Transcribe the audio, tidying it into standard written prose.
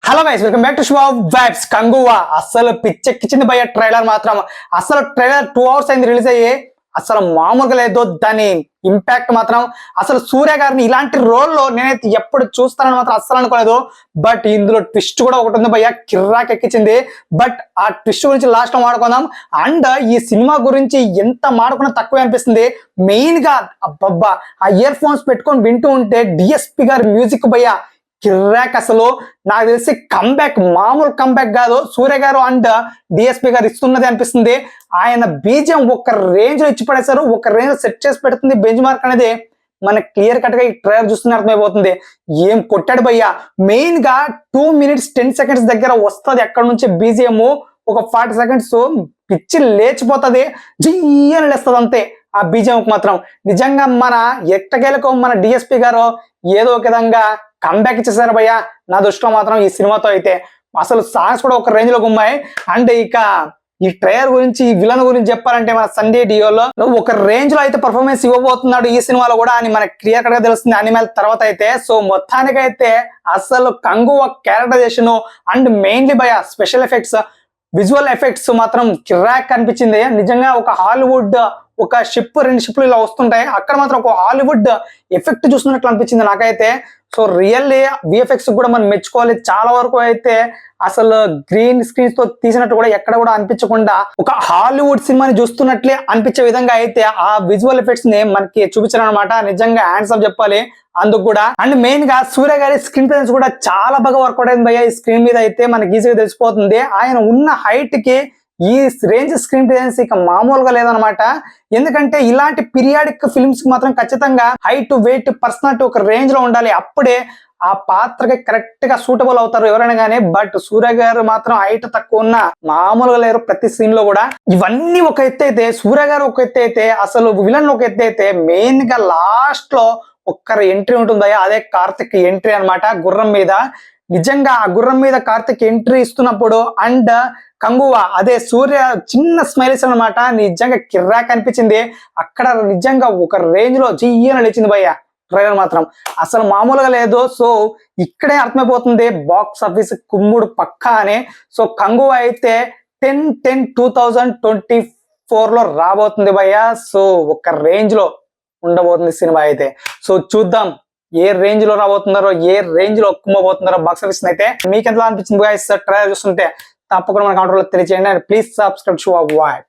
Hello guys, welcome back to show vibes. Kanguva అసలు పిచ్చెక్కించింది భయ్య. Trailer మాత్రం అసలు ట్రైలర్ 2 hours అయింది రిలీజ్ అయ్యి. అసలు మామూలుగా లేదు దాని ఇంపాక్ట్ మాత్రం. అసలు సూర్య గారిని ఇలాంటి రోల్లో నేనైతే ఎప్పుడు చూస్తానని మాత్రం అస్సలు అనుకోలేదు. బట్ ఇందులో ట్విస్ట్ కూడా ఒకటి ఉంది భయ్య, కిర్రాక్ ఎక్కించింది. బట్ ఆ ట్విస్ట్ గురించి లాస్ట్ లో మాడుకుందాం. అండ్ ఈ సినిమా గురించి ఎంత మాడుకున్నా తక్కువే అనిపిస్తుంది. మెయిన్ గా అబ్బబ్బా ఆ ఇయర్ ఫోన్స్ పెట్టుకొని వింటూ ఉంటే డిఎస్పి గారి మ్యూజిక్ భయ్య కిర్రాక్. అసలు నాకు తెలిసి కంబ్యాక్, మామూలు కంబ్యాక్ కాదు. సూర్య గారు అండ్ డిఎస్పి గారు ఇస్తున్నది అనిపిస్తుంది. ఆయన బీజం ఒక రేంజ్ లో ఇచ్చి పడేశారు, ఒక రేంజ్ సెట్ చేసి పెడుతుంది. బెంచ్ మార్క్ అనేది మనకి క్లియర్ కట్ గా ఈ ట్రైలర్ చూస్తున్న అర్థమైపోతుంది. ఏం కొట్టాడు భయ్యా. మెయిన్ గా 2 minutes 10 seconds దగ్గర వస్తుంది ఎక్కడ నుంచి బీజిఎం. ఒక 40 seconds పిచ్చి లేచిపోతుంది, జియ్యని లేస్తుంది అంతే ఆ బీజిఎం మాత్రం. నిజంగా మన ఎట్టకేలకు మన డిఎస్పి గారు ఏదో ఒక విధంగా కంబ్యాక్ ఇచ్చేసారు భయ్య. నా దృష్టిలో మాత్రం ఈ సినిమాతో అయితే అసలు సాంగ్స్ కూడా ఒక రేంజ్ లో గుమ్మాయి. అండ్ ఇక ఈ ట్రైలర్ గురించి, ఈ విలన్ గురించి చెప్పాలంటే మన సండే డియోలో ఒక రేంజ్ లో అయితే పర్ఫార్మెన్స్ ఇవ్వబోతున్నాడు ఈ సినిమాలో కూడా అని మనకి క్లియర్ కట్ గా తెలుస్తుంది అనిమల్ తర్వాత అయితే. సో మొత్తానికైతే అసలు కంగువ క్యారెక్టరైజేషన్ అండ్ మెయిన్లీ భయ్య స్పెషల్ ఎఫెక్ట్స్, విజువల్ ఎఫెక్ట్స్ మాత్రం కిరాక్ అనిపించింది. నిజంగా ఒక హాలీవుడ్ ఒక షిప్, 2 షిప్లు ఇలా వస్తుంటాయి, అక్కడ మాత్రం ఒక హాలీవుడ్ ఎఫెక్ట్ చూస్తున్నట్లు అనిపించింది నాకైతే. సో రియల్లీ విఎఫ్ఎక్స్ కూడా మనం మెచ్చుకోవాలి. చాలా వరకు అయితే అసలు గ్రీన్ స్క్రీన్స్ తో తీసినట్టు కూడా ఎక్కడ కూడా అనిపించకుండా ఒక హాలీవుడ్ సినిమాని చూస్తున్నట్లే అనిపించే విధంగా అయితే ఆ విజువల్ ఎఫెక్ట్స్ ని మనకి చూపించారనమాట. నిజంగా హ్యాండ్స్ ఆఫ్ చెప్పాలి అందుకు కూడా. అండ్ మెయిన్ గా సూర్య గారి స్క్రీన్ ప్రెజెన్స్ కూడా చాలా బాగా వర్కౌట్ అయింది భయ్య. ఈ స్క్రీన్ మీద అయితే మనకి ఈజీగా తెలిసిపోతుంది. ఆయన ఉన్న హైట్ కి ఈ రేంజ్ స్క్రీన్ ప్రెజెన్స్ ఇక మామూలుగా లేదనమాట. ఎందుకంటే ఇలాంటి పీరియాడిక్ ఫిల్మ్స్ కి మాత్రం ఖచ్చితంగా హైట్, వెయిట్, పర్సనాలిటీ ఒక రేంజ్ లో ఉండాలి. అప్పుడే ఆ పాత్రకి కరెక్ట్ గా సూటబుల్ అవుతారు ఎవరైనా కానీ. బట్ సూర్య గారు మాత్రం హైట్ తక్కువ ఉన్న మామూలుగా లేరు ప్రతి సీన్ లో కూడా. ఇవన్నీ ఒక ఎత్తు అయితే, సూర్య గారు ఒక ఎత్తు అయితే, అసలు విలన్ ఒక ఎత్తు అయితే, మెయిన్ గా లాస్ట్ లో ఒక్కరి ఎంట్రీ ఉంటుందా, అదే కార్తిక్ ఎంట్రీ అన్నమాట గుర్రం మీద. నిజంగా ఆ గుర్రం మీద కార్తిక్ ఎంట్రీ ఇస్తున్నప్పుడు అండ్ కంగువా అదే సూర్య చిన్న స్మైల్స్ అనమాట. నిజంగా కిర్రాక్ అనిపించింది అక్కడ. నిజంగా ఒక రేంజ్ లో జియ్యన లేచింది భయ్య ట్రైలర్ మాత్రం. అసలు మామూలుగా లేదు. సో ఇక్కడే అర్థమైపోతుంది బాక్స్ ఆఫీస్ కుమ్ముడు పక్కా అని. సో కంగువా అయితే 10/10/2024 లో రాబోతుంది భయ్య. సో ఒక రేంజ్ లో ఉండబోతుంది సినిమా అయితే. సో చూద్దాం ఏ రేంజ్ లో రాబోతున్నారో, ఏ రేంజ్ లో కుమ్మబోతున్నారో బాక్స్ ఆఫీస్ అయితే. మీకు ఎంత అనిపించింది గైస్ ట్రైలర్ చూస్తుంటే? తప్పకుండా మన కామెంట్ లో తెలియజేయండి. Please subscribe to our vibes.